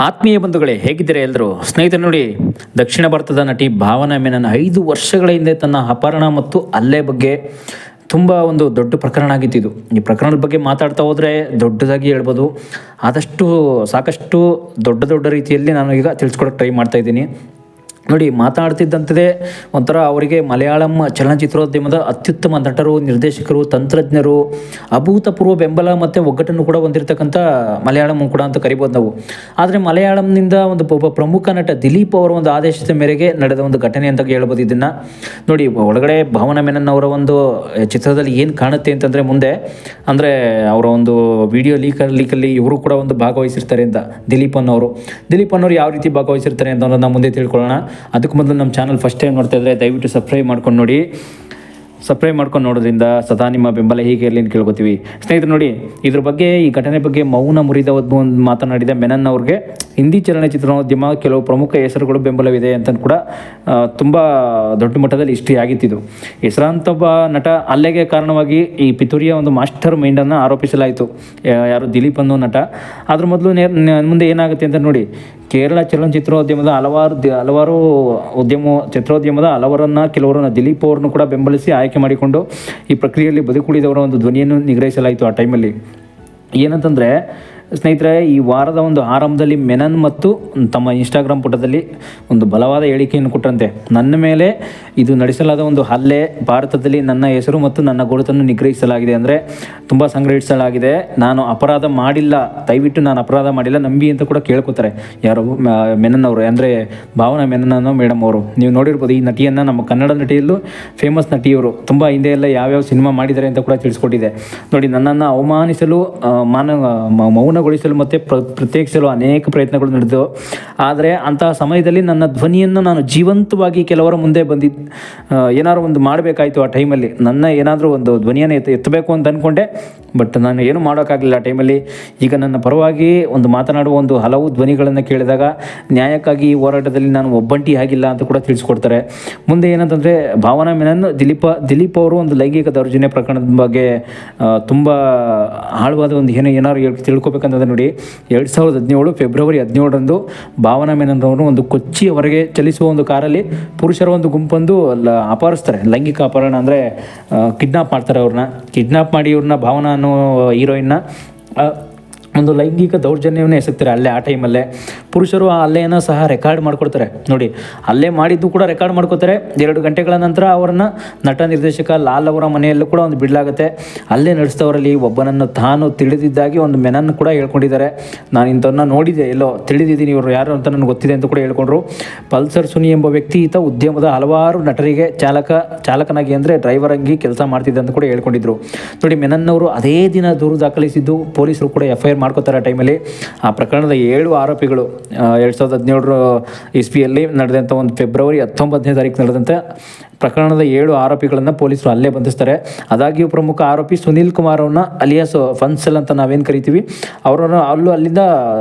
ಆತ್ಮೀಯ ಬಂಧುಗಳೇ, ಹೇಗಿದ್ದೀರಾ ಎಲ್ಲರೂ? ಸ್ನೇಹಿತರು ನೋಡಿ, ದಕ್ಷಿಣ ಭಾರತದ ನಟಿ ಭಾವನಾ ಮೆನನ್ 5 ವರ್ಷಗಳ ಹಿಂದೆ ತನ್ನ ಅಪಹರಣ ಮತ್ತು ಹಲ್ಲೆ ಬಗ್ಗೆ ತುಂಬ ಒಂದು ದೊಡ್ಡ ಪ್ರಕರಣ ಆಗಿತ್ತು. ಈ ಪ್ರಕರಣದ ಬಗ್ಗೆ ಮಾತಾಡ್ತಾ ಹೋದರೆ ದೊಡ್ಡದಾಗಿ ಹೇಳ್ಬೋದು. ಆದಷ್ಟು ಸಾಕಷ್ಟು ದೊಡ್ಡ ರೀತಿಯಲ್ಲಿ ನಾನು ಈಗ ತಿಳಿಸ್ಕೊಡೋಕ್ಕೆ ಟ್ರೈ ಮಾಡ್ತಾಯಿದ್ದೀನಿ. ನೋಡಿ, ಮಾತಾಡ್ತಿದ್ದಂಥದ್ದೇ ಒಂಥರ ಅವರಿಗೆ ಮಲಯಾಳಂ ಚಲನಚಿತ್ರೋದ್ಯಮದ ಅತ್ಯುತ್ತಮ ನಟರು, ನಿರ್ದೇಶಕರು, ತಂತ್ರಜ್ಞರು, ಅಭೂತಪೂರ್ವ ಬೆಂಬಲ ಮತ್ತು ಒಗ್ಗಟ್ಟನ್ನು ಕೂಡ ಹೊಂದಿರತಕ್ಕಂಥ ಮಲಯಾಳಂ ಕೂಡ ಅಂತ ಕರಿಬೋದು ನಾವು. ಆದರೆ ಮಲಯಾಳಂನಿಂದ ಒಬ್ಬ ಪ್ರಮುಖ ನಟ ದಿಲೀಪ್ ಅವರ ಒಂದು ಆದೇಶದ ಮೇರೆಗೆ ನಡೆದ ಒಂದು ಘಟನೆ ಅಂತ ಹೇಳ್ಬೋದು ಇದನ್ನು. ನೋಡಿ, ಒಳಗಡೆ ಭಾವನಾ ಮೆನನ್ ಅವರ ಒಂದು ಚಿತ್ರದಲ್ಲಿ ಏನು ಕಾಣುತ್ತೆ ಅಂತಂದರೆ ಮುಂದೆ ಅಂದರೆ ಅವರ ಒಂದು ವಿಡಿಯೋ ಲೀಕಲ್ಲಿ ಇವರು ಕೂಡ ಒಂದು ಭಾಗವಹಿಸಿರ್ತಾರೆ ಅಂತ ದಿಲೀಪ್ ಅನ್ನೋರು ಯಾವ ರೀತಿ ಭಾಗವಹಿಸಿರ್ತಾರೆ ಅಂತ ನಾವು ಮುಂದೆ ತಿಳ್ಕೊಳ್ಳೋಣ. ಅದಕ್ಕೆ ಮೊದಲು ನಮ್ಮ ಚಾನಲ್ ಫಸ್ಟ್ ಟೈಮ್ ನೋಡ್ತಾ ಇದ್ದರೆ ದಯವಿಟ್ಟು ಸಬ್ಸ್ಕ್ರೈಬ್ ಮಾಡ್ಕೊಂಡು ನೋಡಿ. ಸಬ್ಸ್ಕ್ರೈಬ್ ಮಾಡ್ಕೊಂಡು ನೋಡೋದ್ರಿಂದ ಸದಾ ನಿಮ್ಮ ಬೆಂಬಲ ಹೀಗೆ ಇರಲಿ ಅಂತ ಕೇಳ್ಕೊತೀವಿ. ಸ್ನೇಹಿತರು ನೋಡಿ, ಇದ್ರ ಬಗ್ಗೆ, ಈ ಘಟನೆ ಬಗ್ಗೆ ಮೌನ ಮುರಿದ ಒಂದು ಮಾತನಾಡಿದ ಮೆನನ್ ಅವ್ರಿಗೆ ಹಿಂದಿ ಚಲನಚಿತ್ರೋದ್ಯಮ ಕೆಲವು ಪ್ರಮುಖ ಹೆಸರುಗಳು ಬೆಂಬಲವಿದೆ ಅಂತ ಕೂಡ ತುಂಬ ದೊಡ್ಡ ಮಟ್ಟದಲ್ಲಿ ಹಿಸ್ಟ್ರಿ ಆಗಿತ್ತಿದ್ದು. ಹೆಸರಾಂತೊಬ್ಬ ನಟ ಹಲ್ಲೆಗೆ ಕಾರಣವಾಗಿ ಈ ಪಿತೂರಿಯ ಒಂದು ಮಾಸ್ಟರ್ ಮೈಂಡನ್ನು ಆರೋಪಿಸಲಾಯಿತು. ಯಾರು? ದಿಲೀಪ್ ಅನ್ನೋ ನಟ. ಅದ್ರ ಮೊದಲು ಮುಂದೆ ಏನಾಗುತ್ತೆ ಅಂತ ನೋಡಿ, ಕೇರಳ ಚಲನಚಿತ್ರೋದ್ಯಮದ ಹಲವಾರು ಚಿತ್ರೋದ್ಯಮದ ಕೆಲವರನ್ನು ದಿಲೀಪ್ ಅವರನ್ನು ಕೂಡ ಬೆಂಬಲಿಸಿ ಆಯ್ಕೆ ಮಾಡಿಕೊಂಡು ಈ ಪ್ರಕ್ರಿಯೆಯಲ್ಲಿ ಬದುಕುಳಿದವರ ಒಂದು ಧ್ವನಿಯನ್ನು ನಿಗ್ರಹಿಸಲಾಯಿತು. ಆ ಟೈಮಲ್ಲಿ ಏನಂತಂದರೆ ಸ್ನೇಹಿತರೆ, ಈ ವಾರದ ಒಂದು ಆರಂಭದಲ್ಲಿ ಮೆನನ್ ಮತ್ತು ತಮ್ಮ ಇನ್ಸ್ಟಾಗ್ರಾಮ್ ಪುಟದಲ್ಲಿ ಒಂದು ಬಲವಾದ ಹೇಳಿಕೆಯನ್ನು ಕೊಟ್ಟರಂತೆ. ನನ್ನ ಮೇಲೆ ಇದು ನಡೆಸಲಾದ ಒಂದು ಹಲ್ಲೆ, ಭಾರತದಲ್ಲಿ ನನ್ನ ಹೆಸರು ಮತ್ತು ನನ್ನ ಗುರುತನ್ನು ನಿಗ್ರಹಿಸಲಾಗಿದೆ, ಅಂದರೆ ತುಂಬ ಸಂಗ್ರಹಿಸಲಾಗಿದೆ, ನಾನು ಅಪರಾಧ ಮಾಡಿಲ್ಲ, ದಯವಿಟ್ಟು ನಾನು ಅಪರಾಧ ಮಾಡಿಲ್ಲ ನಂಬಿ ಅಂತ ಕೂಡ ಕೇಳ್ಕೊತಾರೆ. ಯಾರು? ಮೆನನ್ ಅವರು, ಅಂದರೆ ಭಾವನಾ ಮೆನನ್ ಅನ್ನೋ ಮೇಡಮ್ ಅವರು. ನೀವು ನೋಡಿರ್ಬೋದು, ಈ ನಟಿಯನ್ನು ನಮ್ಮ ಕನ್ನಡ ನಟಿಯಲ್ಲೂ ಫೇಮಸ್ ನಟಿಯವರು. ತುಂಬ ಹಿಂದೆ ಎಲ್ಲ ಯಾವ್ಯಾವ ಸಿನಿಮಾ ಮಾಡಿದ್ದಾರೆ ಅಂತ ಕೂಡ ತಿಳಿಸ್ಕೊಟ್ಟಿದೆ. ನೋಡಿ, ನನ್ನನ್ನು ಅವಮಾನಿಸಲು, ಮೌನಗೊಳಿಸಲು ಮತ್ತು ಪ್ರತ್ಯೇಕಿಸಲು ಅನೇಕ ಪ್ರಯತ್ನಗಳು ನಡೆದವು. ಆದರೆ ಅಂತಹ ಸಮಯದಲ್ಲಿ ನನ್ನ ಧ್ವನಿಯನ್ನು ನಾನು ಜೀವಂತವಾಗಿ ಕೆಲವರ ಮುಂದೆ ಏನಾದ್ರು ಒಂದು ಮಾಡಬೇಕಾಯಿತು. ಆ ಟೈಮಲ್ಲಿ ನನ್ನ ಏನಾದರೂ ಒಂದು ಧ್ವನಿಯನ್ನು ಎತ್ತಬೇಕು ಅಂತ ಅಂದ್ಕೊಂಡೆ, ಬಟ್ ನಾನು ಏನು ಮಾಡೋಕ್ಕಾಗಲಿಲ್ಲ ಆ ಟೈಮಲ್ಲಿ. ಈಗ ನನ್ನ ಪರವಾಗಿ ಒಂದು ಮಾತನಾಡುವ ಒಂದು ಹಲವು ಧ್ವನಿಗಳನ್ನು ಕೇಳಿದಾಗ ನ್ಯಾಯಕ್ಕಾಗಿ ಈ ಹೋರಾಟದಲ್ಲಿ ನಾನು ಒಬ್ಬಂಟಿ ಆಗಿಲ್ಲ ಅಂತ ಕೂಡ ತಿಳಿಸ್ಕೊಡ್ತಾರೆ. ಮುಂದೆ ಏನಂತಂದರೆ, ಭಾವನಾ ಮೆನನ್ ದಿಲೀಪ್ ಅವರು ಒಂದು ಲೈಂಗಿಕ ದೌರ್ಜನ್ಯ ಪ್ರಕರಣದ ಬಗ್ಗೆ ತುಂಬ ಆಳವಾದ ಒಂದು ಏನಾದ್ರು ತಿಳ್ಕೊಬೇಕಂತಂದ್ರೆ ನೋಡಿ, 2017 ಫೆಬ್ರವರಿ 17ರಂದು ಭಾವನಾ ಮೆನನ್ ಅವರು ಒಂದು ಕೊಚ್ಚಿಯವರೆಗೆ ಚಲಿಸುವ ಒಂದು ಕಾರಲ್ಲಿ ಪುರುಷರ ಒಂದು ಗುಂಪೊಂದು ಅಪಹರಿಸ್ತಾರೆ. ಲೈಂಗಿಕ ಅಪಹರಣ ಅಂದರೆ ಕಿಡ್ನಾಪ್ ಮಾಡ್ತಾರೆ. ಕಿಡ್ನಾಪ್ ಮಾಡಿ ಇವ್ರನ್ನ, ಭಾವನಾ ಅನ್ನೋ ಹೀರೋಯಿನ್ನ ಒಂದು ಲೈಂಗಿಕ ದೌರ್ಜನ್ಯವನ್ನು ಎಸಗ್ತಾರೆ ಅಲ್ಲೇ. ಆ ಟೈಮಲ್ಲೇ ಪುರುಷರು ಆ ಹಲ್ಲೆಯನ್ನು ಸಹ ರೆಕಾರ್ಡ್ ಮಾಡ್ಕೊಡ್ತಾರೆ. ನೋಡಿ, ಹಲ್ಲೆ ಮಾಡಿದ್ದು ಕೂಡ ರೆಕಾರ್ಡ್ ಮಾಡ್ಕೋತಾರೆ. 2 ಗಂಟೆಗಳ ನಂತರ ಅವರನ್ನು ನಟ ನಿರ್ದೇಶಕ ಲಾಲ್ ಅವರ ಮನೆಯಲ್ಲೂ ಕೂಡ ಒಂದು ಬಿಡಲಾಗುತ್ತೆ. ಹಲ್ಲೆ ನಡೆಸಿದವರಲ್ಲಿ ಒಬ್ಬನನ್ನು ತಾನು ತಿಳಿದಿದ್ದಾಗಿ ಒಂದು ಮೆನನ್ ಕೂಡ ಹೇಳ್ಕೊಂಡಿದ್ದಾರೆ. ನಾನು ಇಂಥವ್ರನ್ನ ನೋಡಿದ್ದೆ, ಎಲ್ಲೋ ತಿಳಿದಿದ್ದೀನಿ, ಇವರು ಯಾರು ಅಂತ ನನಗೆ ಗೊತ್ತಿದೆ ಅಂತ ಕೂಡ ಹೇಳ್ಕೊಂಡ್ರು. ಪಲ್ಸರ್ ಸುನಿ ಎಂಬ ವ್ಯಕ್ತಿ ಈತ ಉದ್ಯಮದ ಹಲವಾರು ನಟರಿಗೆ ಚಾಲಕನಾಗಿ ಅಂದರೆ ಡ್ರೈವರ್ ಆಗಿ ಕೆಲಸ ಮಾಡ್ತಿದ್ದೆ ಅಂತ ಕೂಡ ಹೇಳ್ಕೊಂಡಿದ್ರು. ನೋಡಿ, ಮೆನನ್ ಅವರು ಅದೇ ದಿನ ದೂರು ದಾಖಲಿಸಿದ್ದು, ಪೊಲೀಸರು ಕೂಡ FIR ಮಾಡ್ಕೋತಾರೆ. ಆ ಟೈಮಲ್ಲಿ ಆ ಪ್ರಕರಣದ 7 ಆರೋಪಿಗಳು 2017 ಇಸ್ವಿಯಲ್ಲಿ ನಡೆದಂಥ ಒಂದು ಫೆಬ್ರವರಿ 19ನೇ ತಾರೀಕು ನಡೆದಂಥ ಪ್ರಕರಣದ 7 ಆರೋಪಿಗಳನ್ನು ಪೊಲೀಸರು ಅಲ್ಲೇ ಬಂಧಿಸ್ತಾರೆ. ಆದಾಗ್ಯೂ ಪ್ರಮುಖ ಆರೋಪಿ ಸುನೀಲ್ ಕುಮಾರ್ ಅವ್ರನ್ನ, ಅಲಿಯಾಸ್ ಫನ್ಸೆಲ್ ಅಂತ ನಾವೇನು ಕರಿತೀವಿ, ಅವರನ್ನು ಅಲ್ಲಿಂದ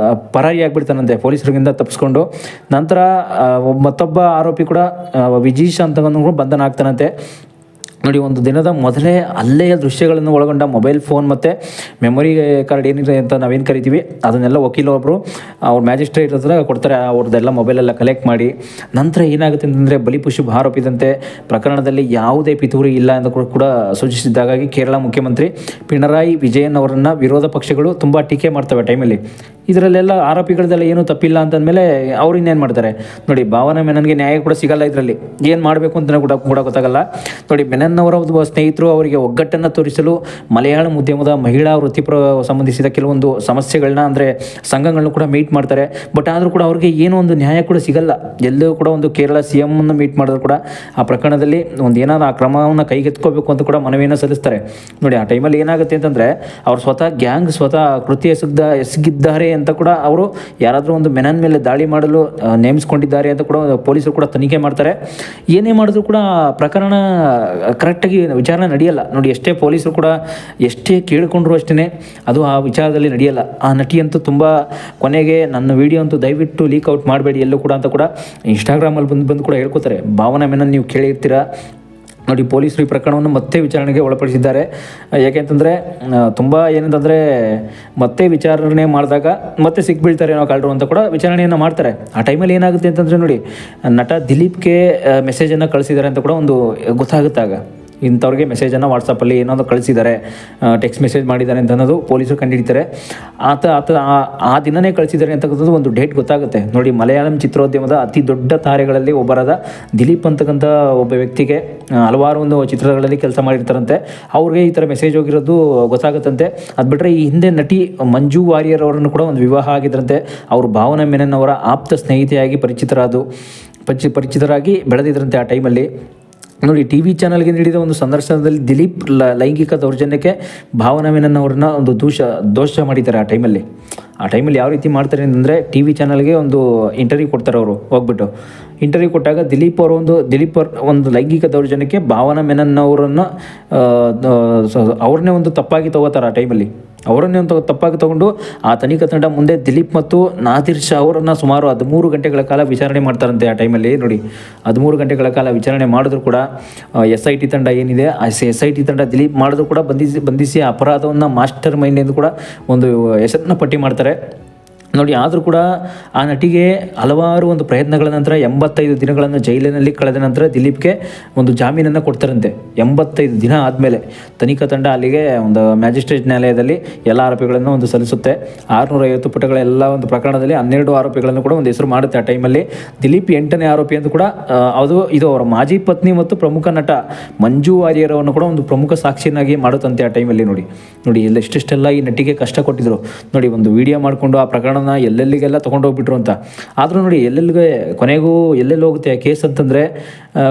ಪರಾರಿಯಾಗಿಬಿಡ್ತಾನಂತೆ ಪೊಲೀಸರಿಗಿಂದ ತಪ್ಪಿಸ್ಕೊಂಡು. ನಂತರ ಮತ್ತೊಬ್ಬ ಆರೋಪಿ ಕೂಡ ವಿಜೀಶ್ ಅಂತ ಬಂಧನ ಆಗ್ತಾನಂತೆ. ನೋಡಿ, ಒಂದು ದಿನದ ಮೊದಲೇ ಹಲ್ಲೆಯ ದೃಶ್ಯಗಳನ್ನು ಒಳಗೊಂಡ ಮೊಬೈಲ್ ಫೋನ್ ಮತ್ತು ಮೆಮೊರಿ ಕಾರ್ಡ್ ಏನಿದೆ ಅಂತ ನಾವೇನು ಕರಿತೀವಿ, ಅದನ್ನೆಲ್ಲ ವಕೀಲೊಬ್ಬರು ಅವ್ರ ಮ್ಯಾಜಿಸ್ಟ್ರೇಟ್ ಹತ್ರ ಕೊಡ್ತಾರೆ. ಅವ್ರದ್ದೆಲ್ಲ ಮೊಬೈಲೆಲ್ಲ ಕಲೆಕ್ಟ್ ಮಾಡಿ ನಂತರ ಏನಾಗುತ್ತೆ ಅಂತಂದರೆ, ಬಲಿಪಶು ಆರೋಪಿದಂತೆ ಪ್ರಕರಣದಲ್ಲಿ ಯಾವುದೇ ಪಿತೂರಿ ಇಲ್ಲ ಎಂದು ಕೂಡ ಸೂಚಿಸಿದ್ದಾಗಿ ಕೇರಳ ಮುಖ್ಯಮಂತ್ರಿ ಪಿಣರಾಯಿ ವಿಜಯನ್ ಅವರನ್ನು ವಿರೋಧ ಪಕ್ಷಗಳು ತುಂಬ ಟೀಕೆ ಮಾಡ್ತವೆ ಟೈಮಲ್ಲಿ. ಇದರಲ್ಲೆಲ್ಲ ಆರೋಪಿಗಳದೆಲ್ಲ ಏನೂ ತಪ್ಪಿಲ್ಲ ಅಂತಂದಮೇಲೆ ಅವ್ರು ಇನ್ನೇನು ಮಾಡ್ತಾರೆ ನೋಡಿ. ಭಾವನಾ ಮೆನನ್ಗೆ ನ್ಯಾಯ ಕೂಡ ಸಿಗಲ್ಲ, ಇದರಲ್ಲಿ ಏನು ಮಾಡಬೇಕು ಅಂತ ಕೂಡ ಗೊತ್ತಾಗಲ್ಲ. ನೋಡಿ, ಮೆನನ್ ಅವರ ಸ್ನೇಹಿತರು ಅವರಿಗೆ ಒಗ್ಗಟ್ಟನ್ನು ತೋರಿಸಲು ಮಲಯಾಳಂ ಉದ್ಯಮದ ಮಹಿಳಾ ವೃತ್ತಿಪರ ಸಂಬಂಧಿಸಿದ ಕೆಲವೊಂದು ಸಮಸ್ಯೆಗಳನ್ನ, ಅಂದರೆ ಸಂಘಗಳನ್ನ ಕೂಡ ಮೀಟ್ ಮಾಡ್ತಾರೆ. ಬಟ್ ಆದರೂ ಕೂಡ ಅವ್ರಿಗೆ ಏನೋ ಒಂದು ನ್ಯಾಯ ಕೂಡ ಸಿಗಲ್ಲ. ಎಲ್ಲೂ ಕೂಡ ಒಂದು ಕೇರಳ CM ಮೀಟ್ ಮಾಡಿದ್ರು ಕೂಡ ಆ ಪ್ರಕರಣದಲ್ಲಿ ಒಂದು ಏನಾದ್ರು ಆ ಕ್ರಮವನ್ನು ಕೈಗೆತ್ಕೋಬೇಕು ಅಂತ ಕೂಡ ಮನವಿಯನ್ನು ಸಲ್ಲಿಸ್ತಾರೆ. ನೋಡಿ, ಆ ಟೈಮಲ್ಲಿ ಏನಾಗುತ್ತೆ ಅಂತಂದರೆ, ಅವ್ರು ಸ್ವತಃ ಕೃತ್ಯ ಎಸಗಿದ್ದಾರೆ ಅಂತ ಕೂಡ ಅವರು ಯಾರಾದರೂ ಒಂದು ಮೆನನ್ ಮೇಲೆ ದಾಳಿ ಮಾಡಲು ನೇಮಿಸ್ಕೊಂಡಿದ್ದಾರೆ ಅಂತ ಕೂಡ ಪೊಲೀಸರು ಕೂಡ ತನಿಖೆ ಮಾಡ್ತಾರೆ. ಏನೇ ಮಾಡಿದ್ರು ಕೂಡ ಪ್ರಕರಣ ಕರೆಕ್ಟಾಗಿ ವಿಚಾರಣೆ ನಡೆಯಲ್ಲ. ನೋಡಿ, ಎಷ್ಟೇ ಪೊಲೀಸರು ಕೂಡ ಎಷ್ಟೇ ಕೇಳಿಕೊಂಡ್ರು ಅಷ್ಟೇ ಅದು ಆ ವಿಚಾರದಲ್ಲಿ ನಡೆಯಲ್ಲ. ಆ ನಟಿಯಂತೂ ತುಂಬ ಕೊನೆಗೆ ನನ್ನ ವಿಡಿಯೋ ಅಂತೂ ದಯವಿಟ್ಟು ಲೀಕ್ ಔಟ್ ಮಾಡಬೇಡಿ ಎಲ್ಲೂ ಕೂಡ ಅಂತ ಕೂಡ ಇನ್ಸ್ಟಾಗ್ರಾಮಲ್ಲಿ ಬಂದು ಕೂಡ ಹೇಳ್ಕೊತಾರೆ. ಭಾವನಾ ಮೆನನ್ ನೀವು ಕೇಳಿರ್ತೀರ, ನೋಡಿ ಪೊಲೀಸರು ಈ ಪ್ರಕರಣವನ್ನು ಮತ್ತೆ ವಿಚಾರಣೆಗೆ ಒಳಪಡಿಸಿದ್ದಾರೆ. ಯಾಕೆಂತಂದರೆ ತುಂಬ ಏನಂತಂದರೆ ಮತ್ತೆ ವಿಚಾರಣೆ ಮಾಡಿದಾಗ ಮತ್ತೆ ಸಿಕ್ಬೀಳ್ತಾರೆ ಏನೋ ಕಳ್ಳರು ಅಂತ ಕೂಡ ವಿಚಾರಣೆಯನ್ನು ಮಾಡ್ತಾರೆ. ಆ ಟೈಮಲ್ಲಿ ಏನಾಗುತ್ತೆ ಅಂತಂದರೆ ನೋಡಿ, ನಟ ದಿಲೀಪ್ಗೆ ಮೆಸೇಜನ್ನು ಕಳಿಸಿದ್ದಾರೆ ಅಂತ ಕೂಡ ಒಂದು ಗೊತ್ತಾಗುತ್ತಾಗ, ಇಂಥವ್ರಿಗೆ ಮೆಸೇಜನ್ನು ವಾಟ್ಸಪ್ಪಲ್ಲಿ ಏನೋ ಕಳಿಸಿದ್ದಾರೆ, ಟೆಕ್ಸ್ಟ್ ಮೆಸೇಜ್ ಮಾಡಿದ್ದಾರೆ ಅಂತ ಅನ್ನೋದು ಪೊಲೀಸರು ಕಂಡುಹಿಡಿತಾರೆ. ಆತ ಆ ದಿನವೇ ಕಳಿಸಿದ್ದಾರೆ ಅಂತಕ್ಕಂಥದ್ದು ಒಂದು ಡೇಟ್ ಗೊತ್ತಾಗುತ್ತೆ. ನೋಡಿ, ಮಲಯಾಳಂ ಚಿತ್ರೋದ್ಯಮದ ಅತಿ ದೊಡ್ಡ ತಾರೆಗಳಲ್ಲಿ ಒಬ್ಬರಾದ ದಿಲೀಪ್ ಅಂತಕ್ಕಂಥ ಒಬ್ಬ ವ್ಯಕ್ತಿಗೆ ಹಲವಾರು ಒಂದು ಚಿತ್ರಗಳಲ್ಲಿ ಕೆಲಸ ಮಾಡಿರ್ತಾರಂತೆ. ಅವ್ರಿಗೆ ಈ ಥರ ಮೆಸೇಜ್ ಹೋಗಿರೋದು ಗೊತ್ತಾಗುತ್ತಂತೆ. ಅದು ಬಿಟ್ಟರೆ ಈ ಹಿಂದೆ ನಟಿ ಮಂಜು ವಾರಿಯರ್ ಅವರನ್ನು ಕೂಡ ಒಂದು ವಿವಾಹ ಆಗಿದ್ರಂತೆ. ಅವರು ಭಾವನಾ ಮೆನನ್ ಅವರ ಆಪ್ತ ಸ್ನೇಹಿತೆಯಾಗಿ ಪರಿಚಿತರಾಗಿ ಬೆಳೆದಿದ್ರಂತೆ ಆ ಟೈಮಲ್ಲಿ. ನೋಡಿ, ಟಿ ವಿ ಚಾನಲ್ಗೆ ನೀಡಿದ ಒಂದು ಸಂದರ್ಶನದಲ್ಲಿ ದಿಲೀಪ್ ಲೈಂಗಿಕ ದೌರ್ಜನ್ಯಕ್ಕೆ ಭಾವನಾ ಮೆನನ್ ಅವ್ರನ್ನ ಒಂದು ದೋಷ ಮಾಡಿದ್ದಾರೆ. ಆ ಟೈಮಲ್ಲಿ ಯಾವ ರೀತಿ ಮಾಡ್ತಾರೆ ಅಂತಂದರೆ, ಟಿ ವಿ ಚಾನಲ್ಗೆ ಒಂದು ಇಂಟರ್ವ್ಯೂ ಕೊಡ್ತಾರೆ. ಅವರು ಹೋಗ್ಬಿಟ್ಟು ಇಂಟರ್ವ್ಯೂ ಕೊಟ್ಟಾಗ ದಿಲೀಪ್ ಅವ್ರ ಒಂದು ಲೈಂಗಿಕ ದೌರ್ಜನ್ಯಕ್ಕೆ ಭಾವನಾ ಮೆನನ್ ಅವರನ್ನು ಅವ್ರನ್ನೇ ಒಂದು ತಪ್ಪಾಗಿ ತಗೋತಾರೆ. ಆ ಟೈಮಲ್ಲಿ ಅವರನ್ನೇ ಒಂದು ತಪ್ಪಾಗಿ ತಗೊಂಡು ಆ ತನಿಖಾ ತಂಡ ಮುಂದೆ ದಿಲೀಪ್ ಮತ್ತು ನಾದಿರ್ ಶಾ ಅವರನ್ನು ಸುಮಾರು 13 ಗಂಟೆಗಳ ಕಾಲ ವಿಚಾರಣೆ ಮಾಡ್ತಾರಂತೆ. ಆ ಟೈಮಲ್ಲಿ ನೋಡಿ, 13 ಗಂಟೆಗಳ ಕಾಲ ವಿಚಾರಣೆ ಮಾಡಿದ್ರು ಕೂಡ SIT ತಂಡ ಏನಿದೆ, ಆ SIT ತಂಡ ದಿಲೀಪ್ ಮಾಡಿದ್ರು ಕೂಡ ಬಂಧಿಸಿ ಅಪರಾಧವನ್ನು ಮಾಸ್ಟರ್ ಮೈಂಡ್ ಎಂದು ಕೂಡ ಒಂದು ಹೆಸರನ್ನ ಪಟ್ಟಿ ಮಾಡ್ತಾರೆ. ನೋಡಿ, ಆದರೂ ಕೂಡ ಆ ನಟಿಗೆ ಹಲವಾರು ಒಂದು ಪ್ರಯತ್ನಗಳ ನಂತರ 85 ದಿನಗಳನ್ನು ಜೈಲಿನಲ್ಲಿ ಕಳೆದ ನಂತರ ದಿಲೀಪ್ಗೆ ಒಂದು ಜಾಮೀನನ್ನು ಕೊಡ್ತಾರಂತೆ. 85 ದಿನ ಆದಮೇಲೆ ತನಿಖಾ ತಂಡ ಅಲ್ಲಿಗೆ ಒಂದು ಮ್ಯಾಜಿಸ್ಟ್ರೇಟ್ ನ್ಯಾಯಾಲಯದಲ್ಲಿ ಎಲ್ಲ ಆರೋಪಿಗಳನ್ನು ಒಂದು ಸಲ್ಲಿಸುತ್ತೆ. 650 ಪುಟಗಳ ಎಲ್ಲ ಒಂದು ಪ್ರಕರಣದಲ್ಲಿ 12 ಆರೋಪಿಗಳನ್ನು ಕೂಡ ಒಂದು ಹೆಸರು ಮಾಡುತ್ತೆ. ಆ ಟೈಮಲ್ಲಿ ದಿಲೀಪ್ 8ನೇ ಆರೋಪಿ ಅಂತ ಕೂಡ ಇದು ಅವರ ಮಾಜಿ ಪತ್ನಿ ಮತ್ತು ಪ್ರಮುಖ ನಟ ಮಂಜು ವಾರಿಯರ್ ಅವರನ್ನು ಕೂಡ ಒಂದು ಪ್ರಮುಖ ಸಾಕ್ಷಿಯನ್ನಾಗಿ ಮಾಡುತ್ತಂತೆ. ಆ ಟೈಮಲ್ಲಿ ನೋಡಿ ಎಷ್ಟೆಷ್ಟೆಲ್ಲ ಈ ನಟಿಗೆ ಕಷ್ಟ ಕೊಟ್ಟಿದ್ರು. ನೋಡಿ, ಒಂದು ವಿಡಿಯೋ ಮಾಡಿಕೊಂಡು ಆ ಪ್ರಕರಣ ಎಲ್ಲೆಲ್ಲಿಗೆಲ್ಲ ತೊಗೊಂಡೋಗ್ಬಿಟ್ರು ಅಂತ. ಆದರೂ ನೋಡಿ, ಕೊನೆಗೂ ಎಲ್ಲೆಲ್ಲಿ ಹೋಗುತ್ತೆ ಕೇಸ್ ಅಂತಂದರೆ,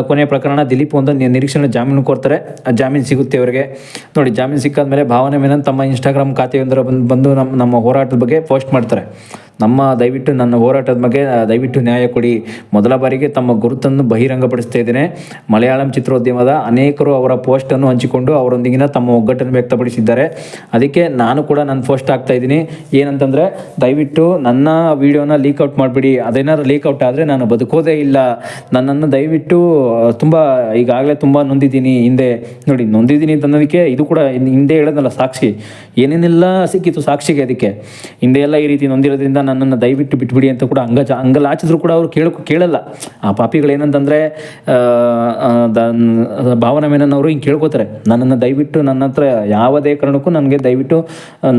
ಕೊನೆಯ ಪ್ರಕರಣ ದಿಲೀಪ್ ಒಂದು ನಿರೀಕ್ಷಣೆ ಜಾಮೀನು ಕೋರ್ತಾರೆ. ಜಾಮೀನು ಸಿಗುತ್ತೆ ಅವರಿಗೆ. ನೋಡಿ, ಜಾಮೀನು ಸಿಕ್ಕಾದ್ಮೇಲೆ ಭಾವನಾ ಮೆನನ್ ತಮ್ಮ ಇನ್ಸ್ಟಾಗ್ರಾಮ್ ಖಾತೆಯೊಂದರ ಬಂದು ನಮ್ಮ ಹೋರಾಟದ ಬಗ್ಗೆ ಪೋಸ್ಟ್ ಮಾಡ್ತಾರೆ. ನನ್ನ ಹೋರಾಟದ ಬಗ್ಗೆ ದಯವಿಟ್ಟು ನ್ಯಾಯ ಕೊಡಿ. ಮೊದಲ ಬಾರಿಗೆ ತಮ್ಮ ಗುರುತನ್ನು ಬಹಿರಂಗಪಡಿಸ್ತಾ ಇದ್ದೇನೆ. ಮಲಯಾಳಂ ಚಿತ್ರೋದ್ಯಮದ ಅನೇಕರು ಅವರ ಪೋಸ್ಟನ್ನು ಹಂಚಿಕೊಂಡು ಅವರೊಂದಿಗಿನ ತಮ್ಮ ಒಗ್ಗಟ್ಟನ್ನು ವ್ಯಕ್ತಪಡಿಸಿದ್ದಾರೆ. ಅದಕ್ಕೆ ನಾನು ಕೂಡ ನನ್ನ ಪೋಸ್ಟ್ ಆಗ್ತಾ ಇದ್ದೀನಿ. ಏನಂತಂದರೆ, ದಯವಿಟ್ಟು ನನ್ನ ವಿಡಿಯೋನ ಲೀಕ್ಔಟ್ ಮಾಡಿಬಿಡಿ. ಅದೇನಾದ್ರು ಲೀಕ್ಔಟ್ ಆದರೆ ನಾನು ಬದುಕೋದೇ ಇಲ್ಲ. ನನ್ನನ್ನು ದಯವಿಟ್ಟು ಈಗಾಗಲೇ ತುಂಬ ನೊಂದಿದ್ದೀನಿ. ನೋಡಿ, ನೊಂದಿದ್ದೀನಿ ಅಂತ ಅನ್ನೋದಕ್ಕೆ ಇದು ಕೂಡ ಹಿಂದೆ ಹೇಳೋದಲ್ಲ ಸಾಕ್ಷಿ, ಏನೇನೆಲ್ಲ ಸಿಕ್ಕಿತ್ತು ಸಾಕ್ಷಿಗೆ. ಅದಕ್ಕೆ ಹಿಂದೆ ಎಲ್ಲ ಈ ರೀತಿ ನೊಂದಿರೋದ್ರಿಂದ ನನ್ನನ್ನು ದಯವಿಟ್ಟು ಬಿಟ್ಬಿಡಿ ಅಂತ ಕೂಡ ಅಂಗಲಾಚಿದ್ರು ಕೂಡ ಅವರು ಕೇಳಲ್ಲ. ಆ ಪಾಪಿಗಳೇನಂತಂದರೆ, ಭಾವನಾ ಮೆನನ್ ಅವರು ಹಿಂಗೆ ಕೇಳ್ಕೋತಾರೆ, ನನ್ನನ್ನು ದಯವಿಟ್ಟು ನನ್ನ ಹತ್ರ ಯಾವುದೇ ಕಾರಣಕ್ಕೂ ನನಗೆ ದಯವಿಟ್ಟು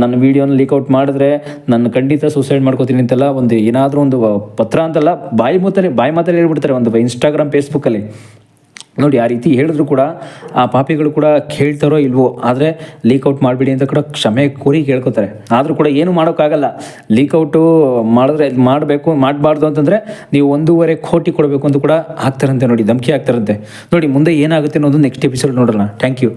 ನನ್ನ ವೀಡಿಯೋನ ಲೀಕ್ಔಟ್ ಮಾಡಿದ್ರೆ ನನ್ನ ಖಂಡಿತ ಸೂಸೈಡ್ ಮಾಡ್ಕೋತೀನಿ ಅಂತೆಲ್ಲ ಒಂದು ಏನಾದರೂ ಒಂದು ಪತ್ರ ಅಂತಲ್ಲ, ಬಾಯಿ ಮಾತಲ್ಲಿ ಹೇಳ್ಬಿಡ್ತಾರೆ ಒಂದು ಇನ್ಸ್ಟಾಗ್ರಾಮ್ ಫೇಸ್ಬುಕ್ಕಲ್ಲಿ. ನೋಡಿ, ಆ ರೀತಿ ಹೇಳಿದ್ರು ಕೂಡ ಆ ಪಾಪಿಗಳು ಕೂಡ ಕೇಳ್ತಾರೋ ಇಲ್ವೋ, ಆದರೆ ಲೀಕ್ಔಟ್ ಮಾಡಿಬಿಡಿ ಅಂತ ಕೂಡ ಕ್ಷಮೆ ಕೋರಿ ಕೇಳ್ಕೊತಾರೆ. ಆದರೂ ಕೂಡ ಏನು ಮಾಡೋಕ್ಕಾಗಲ್ಲ. ಲೀಕ್ಔಟು ಮಾಡಬಾರ್ದು ಅಂತಂದರೆ ನೀವು 1.5 ಕೋಟಿ ಕೊಡಬೇಕು ಅಂತ ಕೂಡ ಆಗ್ತಾರಂತೆ. ನೋಡಿ, ಧಮಕಿ ಆಗ್ತಾರಂತೆ. ನೋಡಿ, ಮುಂದೆ ಏನಾಗುತ್ತೆ ಅನ್ನೋದು ನೆಕ್ಸ್ಟ್ ಎಪಿಸೋಡ್ ನೋಡೋಣ. Thank you.